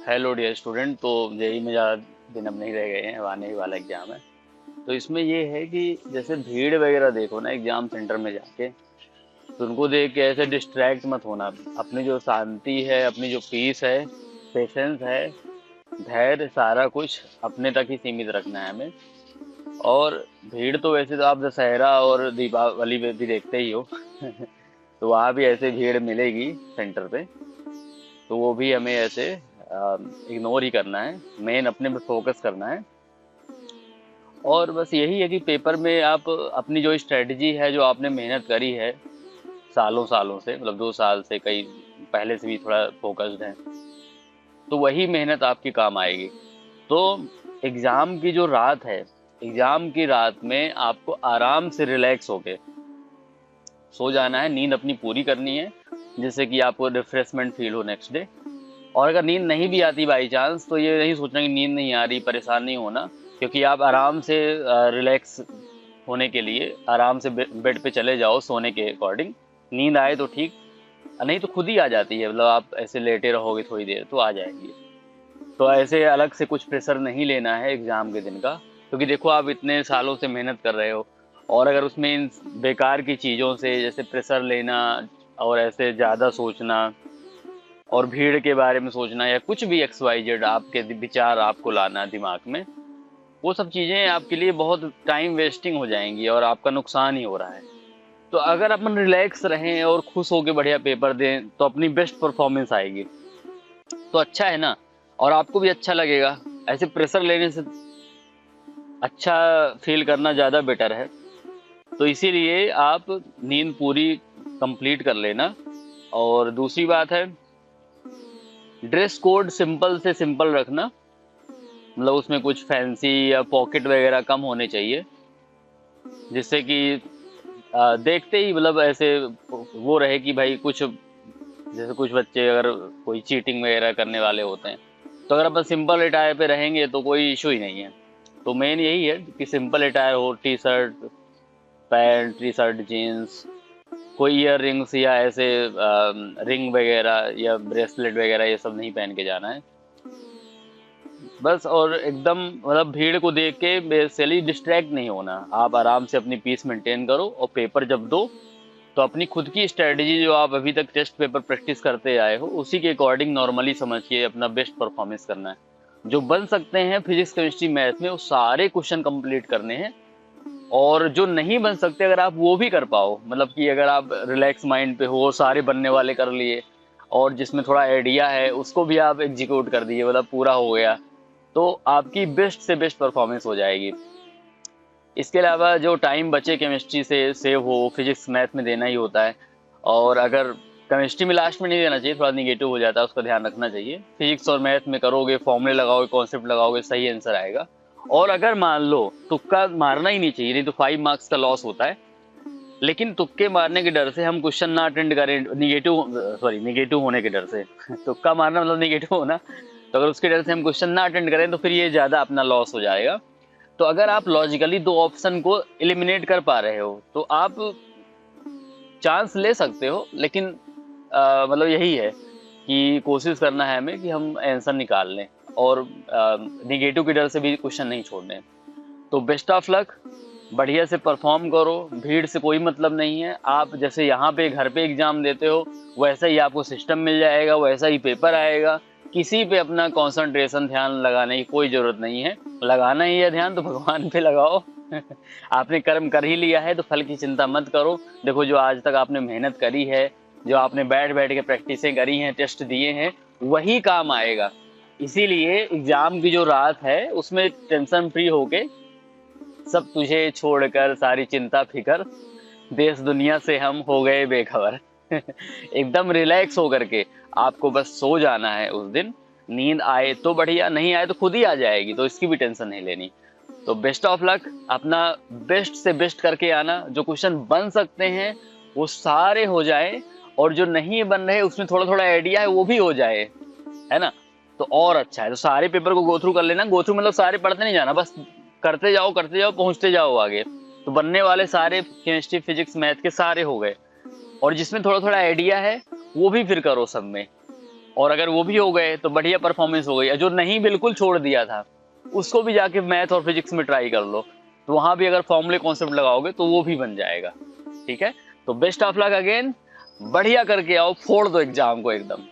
Hello dear student. तो JEE में ज़्यादा दिन अब नहीं रह गए हैं, अब आने ही वाला एग्ज़ाम है। तो इसमें ये है कि जैसे भीड़ वगैरह देखो ना एग्ज़ाम सेंटर में जाके, तो उनको देख के ऐसे डिस्ट्रैक्ट मत होना। अपनी जो शांति है, अपनी जो पीस है, पेशेंस है, धैर्य, सारा कुछ अपने तक ही सीमित रखना है हमें। और भीड़ तो वैसे तो आप दशहरा और दीपावली में भी देखते ही हो तो वहाँ भी ऐसे भीड़ मिलेगी सेंटर पे। तो वो भी हमें ऐसे इग्नोर ही करना है, मेन अपने पे फोकस करना है। और बस यही है कि पेपर में आप अपनी जो स्ट्रेटजी है, जो आपने मेहनत करी है सालों सालों से, मतलब 2 साल से, कई पहले से भी थोड़ा फोकस्ड है, तो वही मेहनत आपकी काम आएगी। तो एग्ज़ाम की जो रात है, एग्ज़ाम की रात में आपको आराम से रिलैक्स होके सो जाना है, नींद अपनी पूरी करनी है, जिससे कि आपको रिफ्रेशमेंट फील हो नेक्स्ट डे। और अगर नींद नहीं भी आती बाई चांस, तो ये नहीं सोचना कि नींद नहीं आ रही, परेशान नहीं होना, क्योंकि आप आराम से रिलैक्स होने के लिए आराम से बेड पे चले जाओ सोने के अकॉर्डिंग। नींद आए तो ठीक, नहीं तो खुद ही आ जाती है, मतलब आप ऐसे लेटे रहोगे थोड़ी देर तो आ जाएगी। तो ऐसे अलग से कुछ प्रेशर नहीं लेना है एग्ज़ाम के दिन का, क्योंकि देखो आप इतने सालों से मेहनत कर रहे हो, और अगर उसमें इन बेकार की चीज़ों से जैसे प्रेशर लेना और ऐसे ज़्यादा सोचना और भीड़ के बारे में सोचना या कुछ भी एक्स वाई जेड आपके विचार आपको लाना दिमाग में, वो सब चीज़ें आपके लिए बहुत टाइम वेस्टिंग हो जाएंगी और आपका नुकसान ही हो रहा है। तो अगर अपन रिलैक्स रहें और खुश होकर बढ़िया पेपर दें, तो अपनी बेस्ट परफॉर्मेंस आएगी। तो अच्छा है ना, और आपको भी अच्छा लगेगा। ऐसे प्रेशर लेने से अच्छा फील करना ज़्यादा बेटर है। तो इसीलिए आप नींद पूरी कंप्लीट कर लेना। और दूसरी बात है, ड्रेस कोड सिंपल से सिंपल रखना, मतलब उसमें कुछ फैंसी या पॉकेट वगैरह कम होने चाहिए, जिससे कि देखते ही मतलब ऐसे वो रहे कि भाई कुछ, जैसे कुछ बच्चे अगर कोई चीटिंग वगैरह करने वाले होते हैं, तो अगर अपन सिंपल अटायर पे रहेंगे तो कोई इशू ही नहीं है। तो मेन यही है कि सिंपल अटायर हो, T shirt pant, T shirt jeans, कोई ईयर रिंग्स या ऐसे रिंग वगैरह या ब्रेसलेट वगैरह ये सब नहीं पहन के जाना है बस। और एकदम मतलब भीड़ को देख के बेसिकली डिस्ट्रैक्ट नहीं होना, आप आराम से अपनी पीस मेंटेन करो, और पेपर जब दो तो अपनी खुद की स्ट्रेटजी जो आप अभी तक टेस्ट पेपर प्रैक्टिस करते आए हो उसी के अकॉर्डिंग नॉर्मली समझ के अपना बेस्ट परफॉर्मेंस करना है। जो बन सकते हैं फिजिक्स केमिस्ट्री मैथ में, वो सारे क्वेश्चन कंप्लीट करने हैं। और जो नहीं बन सकते, अगर आप वो भी कर पाओ, मतलब कि अगर आप रिलैक्स माइंड पे हो, सारे बनने वाले कर लिए, और जिसमें थोड़ा आइडिया है उसको भी आप एग्जीक्यूट कर दिए, मतलब पूरा हो गया, तो आपकी बेस्ट से बेस्ट परफॉर्मेंस हो जाएगी। इसके अलावा जो टाइम बचे केमिस्ट्री से सेव हो, फिजिक्स मैथ में देना ही होता है। और अगर केमिस्ट्री में लास्ट में नहीं देना चाहिए, थोड़ा निगेटिव हो जाता है, उसका ध्यान रखना चाहिए। फिजिक्स और मैथ में करोगे, फॉर्मूले लगाओगे, कॉन्सेप्ट लगाओगे, सही आंसर आएगा। और अगर मान लो तुक्का मारना ही नहीं चाहिए, नहीं तो 5 मार्क्स का लॉस होता है। लेकिन तुक्के मारने के डर से हम क्वेश्चन ना अटेंड करें, निगेटिव, सॉरी, निगेटिव होने के डर से तुक्का मारना मतलब निगेटिव होना, तो अगर उसके डर से हम क्वेश्चन ना अटेंड करें तो फिर ये ज़्यादा अपना लॉस हो जाएगा। तो अगर आप लॉजिकली दो ऑप्शन को एलिमिनेट कर पा रहे हो तो आप चांस ले सकते हो, लेकिन मतलब यही है कि कोशिश करना है हमें कि हम आंसर निकाल लें, और निगेटिव के डर से भी क्वेश्चन नहीं छोड़ने। तो बेस्ट ऑफ लक, बढ़िया से परफॉर्म करो। भीड़ से कोई मतलब नहीं है, आप जैसे यहाँ पे घर पे एग्जाम देते हो वैसा ही आपको सिस्टम मिल जाएगा, वैसा ही पेपर आएगा। किसी पे अपना कंसंट्रेशन, ध्यान लगाने की कोई जरूरत नहीं है। लगाना ही है ध्यान तो भगवान पे लगाओ आपने कर्म कर ही लिया है तो फल की चिंता मत करो। देखो जो आज तक आपने मेहनत करी है, जो आपने बैठ बैठ के प्रैक्टिसें करी हैं, टेस्ट दिए हैं, वही काम आएगा। इसीलिए एग्जाम की जो रात है उसमें टेंशन फ्री होके, सब तुझे छोड़कर सारी चिंता फिकर, देश दुनिया से हम हो गए बेखबर एकदम रिलैक्स होकर के आपको बस सो जाना है उस दिन। नींद आए तो बढ़िया, नहीं आए तो खुद ही आ जाएगी, तो इसकी भी टेंशन नहीं लेनी। तो बेस्ट ऑफ लक, अपना बेस्ट से बेस्ट करके आना। जो क्वेश्चन बन सकते हैं वो सारे हो जाए, और जो नहीं बन रहे उसमें थोड़ा थोड़ा आइडिया है वो भी हो जाए, है ना। तो और अच्छा है, तो सारे पेपर को गो थ्रू कर लेना। गो थ्रू मतलब सारे पढ़ते नहीं जाना, बस करते जाओ पहुंचते जाओ आगे। तो बनने वाले सारे केमिस्ट्री फिजिक्स मैथ के सारे हो गए, और जिसमें थोड़ा थोड़ा आइडिया है वो भी फिर करो सब में। और अगर वो भी हो गए तो बढ़िया परफॉर्मेंस हो गई। जो नहीं बिल्कुल छोड़ दिया था उसको भी जाके मैथ और फिजिक्स में ट्राई कर लो, तो वहां भी अगर फॉर्मूले कॉन्सेप्ट लगाओगे तो वो भी बन जाएगा। ठीक है, तो बेस्ट ऑफ लक अगेन, बढ़िया करके आओ, फोड़ दो एग्जाम को एकदम।